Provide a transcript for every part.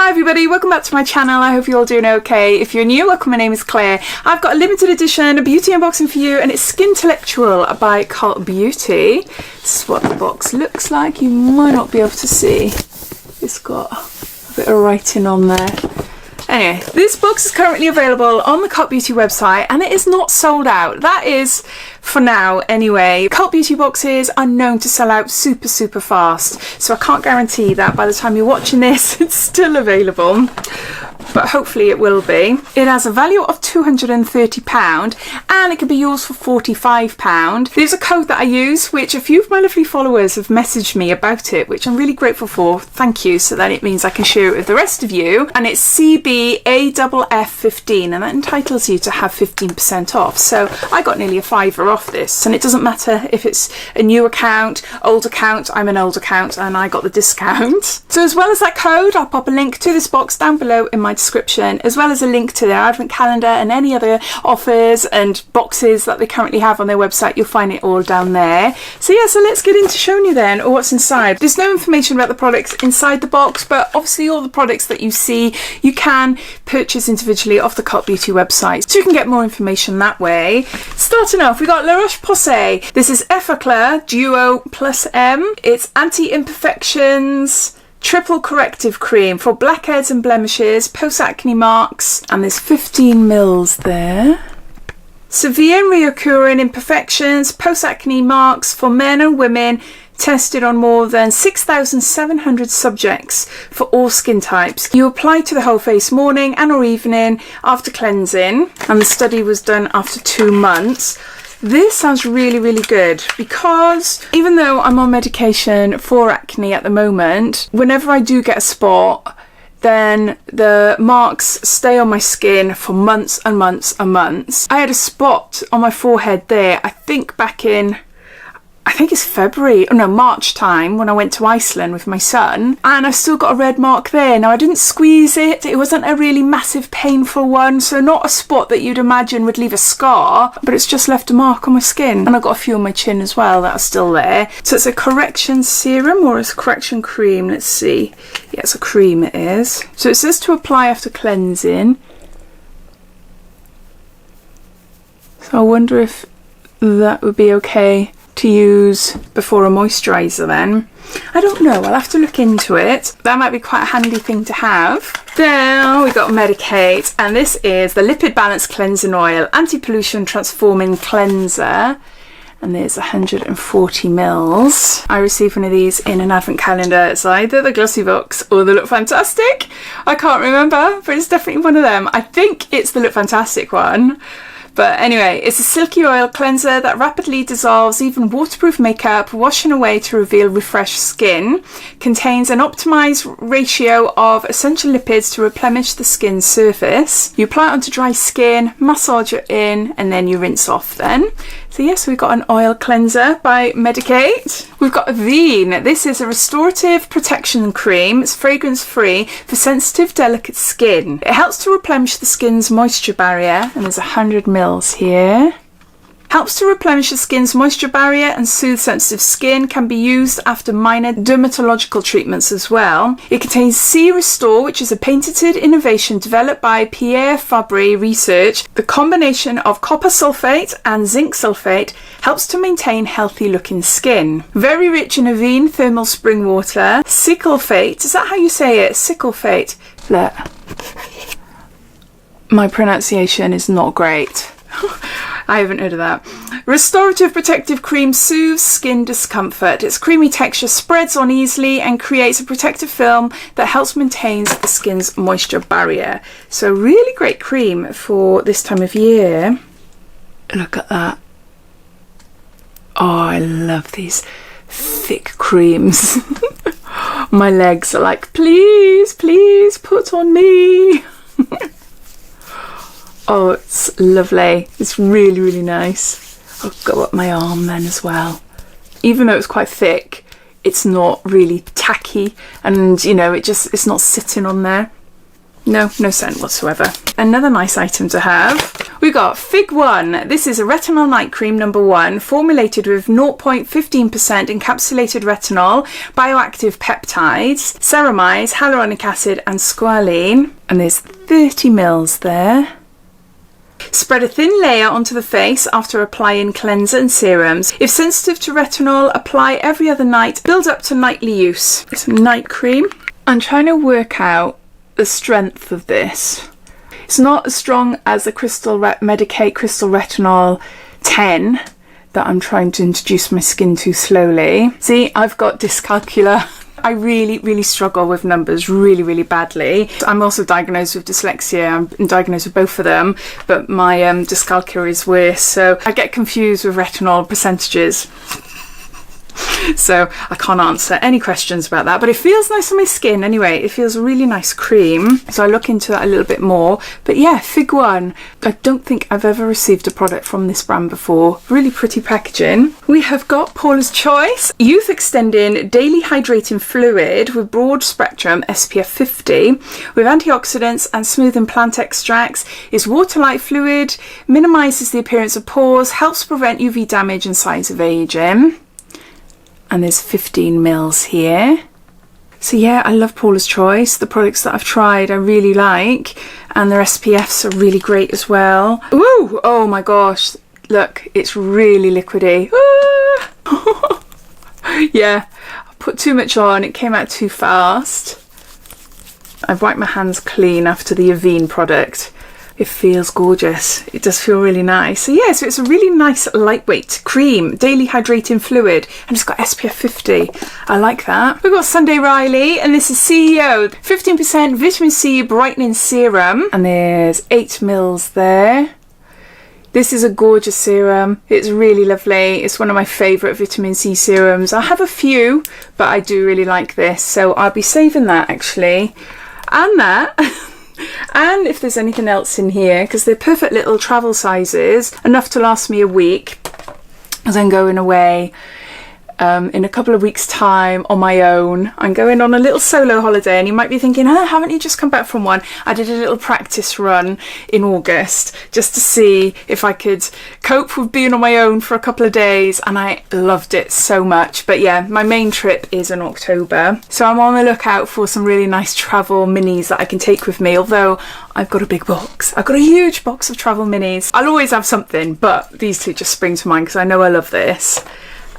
Hi everybody, welcome back to my channel. I hope you're all doing okay. If you're new, welcome, my name is Claire. I've got a limited edition beauty unboxing for you and it's Skintellectual by Cult Beauty. This is what the box looks like. You might not be able to see. It's got a bit of writing on there. Anyway, this box is currently available on the Cult Beauty website and it is not sold out. That is for now anyway. Cult Beauty boxes are known to sell out super fast, so I can't guarantee that by the time you're watching this it's still available, but hopefully it will be. It has a value of £230 and it can be yours for £45. There's a code that I use, which a few of my lovely followers have messaged me about it, which I'm really grateful for. Thank you. So that it means I can share it with the rest of you, and it's CBAFF15 and that entitles you to have 15% off. So I got nearly a £5 off this, and it doesn't matter if it's a new account, old account. I'm an old account and I got the discount. So as well as that code, I'll pop a link to this box down below in my description, as well as a link to their advent calendar and any other offers and boxes that they currently have on their website. You'll find it all down there. So yeah, so let's get into showing you then what's inside. There's no information about the products inside the box, but obviously all the products that you see you can purchase individually off the Cult Beauty website, so you can get more information that way. Starting off, we got La Roche-Posay. This is Effaclar Duo Plus M. It's anti-imperfections triple corrective cream for blackheads and blemishes, post-acne marks, and there's 15 mils there. Severe reoccurring imperfections, post-acne marks for men and women, tested on more than 6,700 subjects for all skin types. You apply to the whole face morning and or evening after cleansing, and the study was done after 2 months. This sounds really good, because even though I'm on medication for acne at the moment, whenever I do get a spot, then the marks stay on my skin for months and months and months. I had a spot on my forehead there, I think back in, I think it's March time, when I went to Iceland with my son, and I've still got a red mark there. Now I didn't squeeze it, it wasn't a really massive painful one, so not a spot that you'd imagine would leave a scar, but it's just left a mark on my skin. And I've got a few on my chin as well that are still there. So it's a correction serum or it's a correction cream, let's see. Yeah, it's a cream it is. So it says to apply after cleansing. So I wonder if that would be okay to use before a moisturiser then. I don't know, I'll have to look into it. That might be quite a handy thing to have. Then we got Medicate, and this is the Lipid Balance Cleansing Oil Anti-Pollution Transforming Cleanser, and there's 140 mils. I received one of these in an advent calendar. It's either the Glossybox or the Lookfantastic. I can't remember, but it's definitely one of them. I think it's the Lookfantastic one. But anyway, it's a silky oil cleanser that rapidly dissolves even waterproof makeup, washing away to reveal refreshed skin. Contains an optimized ratio of essential lipids to replenish the skin's surface. You apply it onto dry skin, massage it in, and then you rinse off then. So yes, we've got an oil cleanser by Medicate. We've got Avene. This is a restorative protection cream. It's fragrance free for sensitive, delicate skin. It helps to replenish the skin's moisture barrier, and there's 100 mils here. Helps to replenish the skin's moisture barrier and soothe sensitive skin. Can be used after minor dermatological treatments as well. It contains C Restore, which is a patented innovation developed by Pierre Fabre Research. The combination of copper sulfate and zinc sulfate helps to maintain healthy looking skin. Very rich in Avene thermal spring water. Sicklefate, is that how you say it? Sicklefate. Look. My pronunciation is not great. I haven't heard of that. Restorative protective cream soothes skin discomfort. Its creamy texture spreads on easily and creates a protective film that helps maintain the skin's moisture barrier. So really great cream for this time of year. Look at that. Oh, I love these thick creams. My legs are like, please put on me. Oh, it's lovely. It's really nice. I'll go up my arm then as well. Even though it's quite thick, it's not really tacky, and you know, it's not sitting on there. No scent whatsoever. Another nice item to have. We got Fig 1. This is a retinol night cream number 1, formulated with 0.15% encapsulated retinol, bioactive peptides, ceramide, hyaluronic acid and squalene. And there's 30 mils there. Spread a thin layer onto the face after applying cleanser and serums. If sensitive to retinol, apply every other night. Build up to nightly use. It's a night cream. I'm trying to work out the strength of this. It's not as strong as the Medicate Crystal Retinol 10 that I'm trying to introduce my skin to slowly. See, I've got dyscalculia. I really struggle with numbers really badly. I'm also diagnosed with dyslexia. I'm diagnosed with both of them, but my dyscalculia is worse, so I get confused with retinol percentages. So I can't answer any questions about that, but it feels nice on my skin anyway. It feels a really nice cream, so I look into that a little bit more. But yeah, Fig 1. I don't think I've ever received a product from this brand before. Really pretty packaging. We have got Paula's Choice Youth Extending Daily Hydrating Fluid with broad spectrum SPF 50 with antioxidants and smoothing plant extracts. It's water-light fluid, minimises the appearance of pores, helps prevent UV damage and signs of aging. And there's 15 mils here. So yeah, I love Paula's Choice. The products that I've tried I really like, and their SPFs are really great as well. Ooh, oh my gosh, look, it's really liquidy. Ah! Yeah, I put too much on, it came out too fast. I've wiped my hands clean after the Avene product. It feels gorgeous. It does feel really nice. So yeah, so it's a really nice lightweight cream, daily hydrating fluid, and it's got SPF 50. I like that. We've got Sunday Riley, and this is CEO 15% vitamin C brightening serum, and there's 8 mils there. This is a gorgeous serum. It's really lovely. It's one of my favourite vitamin C serums. I have a few, but I do really like this, so I'll be saving that actually. And that. And if there's anything else in here, because they're perfect little travel sizes, enough to last me a week, as I'm going away in a couple of weeks' time on my own. I'm going on a little solo holiday, and you might be thinking, haven't you just come back from one? I did a little practice run in August just to see if I could cope with being on my own for a couple of days, and I loved it so much. But yeah, my main trip is in October, so I'm on the lookout for some really nice travel minis that I can take with me, although I've got a big box. I've got a huge box of travel minis. I'll always have something, but these two just spring to mind because I know I love this.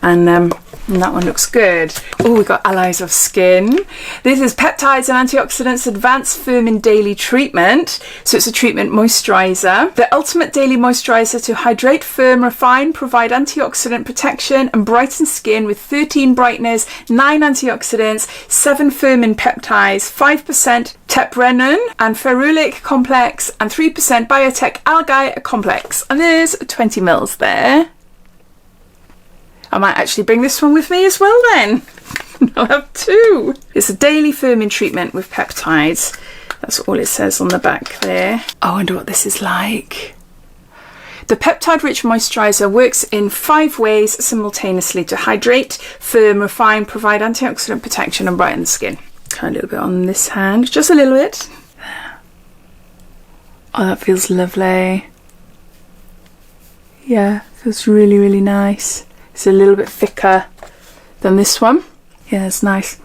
And that one looks good. Oh, we got Allies of Skin. This is Peptides and Antioxidants Advanced Firming Daily Treatment. So it's a treatment moisturiser. The ultimate daily moisturiser to hydrate, firm, refine, provide antioxidant protection and brighten skin with 13 brighteners, 9 antioxidants, 7 firming peptides, 5% teprenin and ferulic complex, and 3% biotech algae complex. And there's 20 mils there. I might actually bring this one with me as well then. I'll have 2. It's a daily firming treatment with peptides. That's all it says on the back there. I wonder what this is like. The peptide-rich moisturiser works in 5 ways simultaneously to hydrate, firm, refine, provide antioxidant protection and brighten the skin. A little bit on this hand, just a little bit. Oh, that feels lovely. Yeah, feels really nice. It's a little bit thicker than this one. Yeah, it's nice.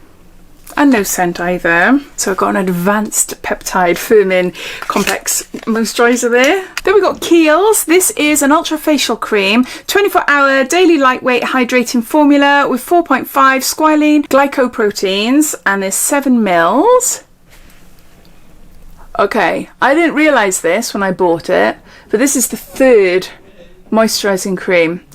And no scent either. So I've got an advanced peptide firming complex moisturiser there. Then we've got Kiehl's. This is an ultra facial cream, 24-hour daily lightweight hydrating formula with 4.5 squalene glycoproteins, and there's 7 mils. Okay, I didn't realise this when I bought it, but this is the 3rd moisturising cream.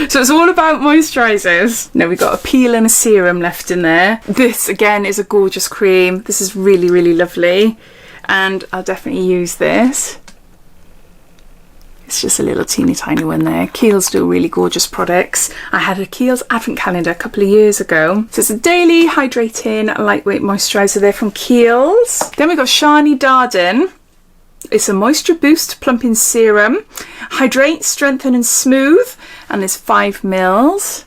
So it's all about moisturisers. Now we've got a peel and a serum left in there. This again is a gorgeous cream. This is really lovely, and I'll definitely use this. It's just a little teeny tiny one there. Kiehl's do really gorgeous products. I had a Kiehl's advent calendar a couple of years ago. So it's a daily hydrating lightweight moisturiser there from Kiehl's. Then we've got Shani Darden. It's a moisture boost plumping serum. Hydrate, strengthen and smooth. And there's 5 mils.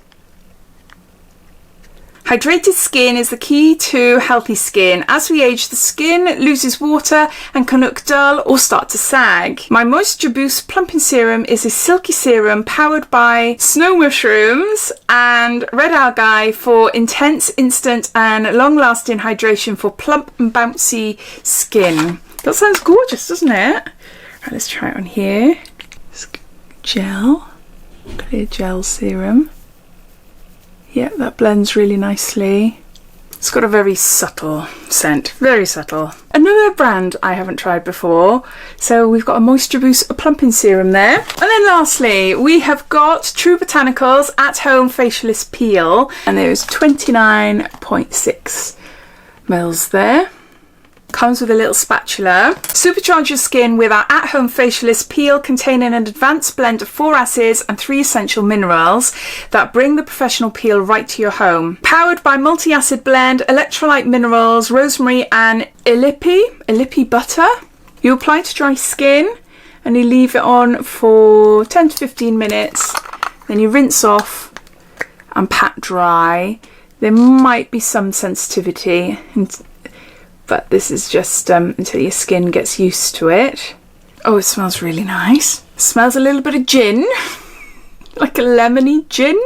Hydrated skin is the key to healthy skin. As we age, the skin loses water and can look dull or start to sag. My Moisture Boost Plumping Serum is a silky serum powered by snow mushrooms and red algae for intense, instant and long-lasting hydration for plump and bouncy skin. That sounds gorgeous, doesn't it? Right, let's try it on here. Gel, clear gel serum. Yeah, that blends really nicely. It's got a very subtle scent, very subtle. Another brand I haven't tried before. So we've got a Moisture Boost Plumping Serum there. And then lastly, we have got True Botanicals At Home Facialist Peel. And there's 29.6 mils there. Comes with a little spatula. Supercharge your skin with our at-home facialist peel containing an advanced blend of 4 acids and 3 essential minerals that bring the professional peel right to your home. Powered by multi-acid blend, electrolyte minerals, rosemary and Ilipi butter. You apply to dry skin and you leave it on for 10 to 15 minutes. Then you rinse off and pat dry. There might be some sensitivity, but this is just until your skin gets used to it. Oh, it smells really nice. It smells a little bit of gin, like a lemony gin.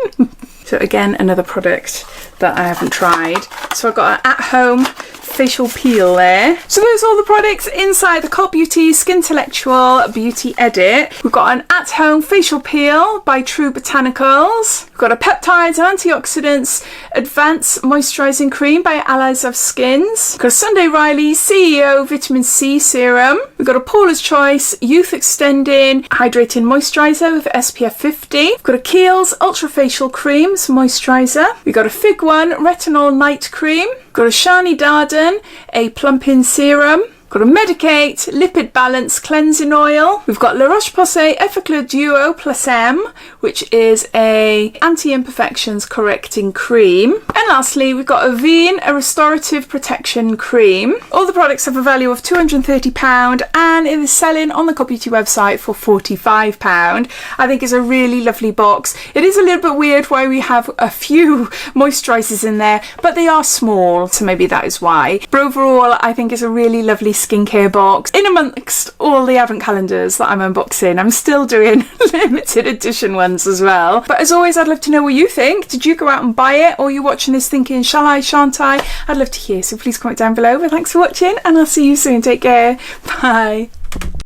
So again, another product that I haven't tried. So I've got an at-home facial peel there. So those are all the products inside the Cult Beauty Skintellectual Beauty Edit. We've got an at-home facial peel by True Botanicals. We've got a peptides and antioxidants advanced moisturizing cream by Allies of Skins. We've got a Sunday Riley CEO Vitamin C serum. We've got a Paula's Choice Youth Extending Hydrating Moisturizer with SPF 50. We've got a Kiehl's Ultra Facial Creams Moisturizer. We've got a Fig One Retinol Night Cream. We've got a Shani Darden a plumping serum. Got a Medicate Lipid Balance Cleansing Oil. We've got La Roche-Posay Effaclar Duo Plus M, which is a anti-imperfections correcting cream. And lastly, we've got Avene, a restorative protection cream. All the products have a value of £230 and it is selling on the Cult Beauty website for £45. I think it's a really lovely box. It is a little bit weird why we have a few moisturizers in there, but they are small, so maybe that is why. But overall, I think it's a really lovely skincare box. In amongst all the advent calendars that I'm unboxing, I'm still doing limited edition ones as well. But as always, I'd love to know what you think. Did you go out and buy it, or are you watching this thinking, shall I, shan't I? I'd love to hear, so please comment down below. But thanks for watching and I'll see you soon. Take care. Bye.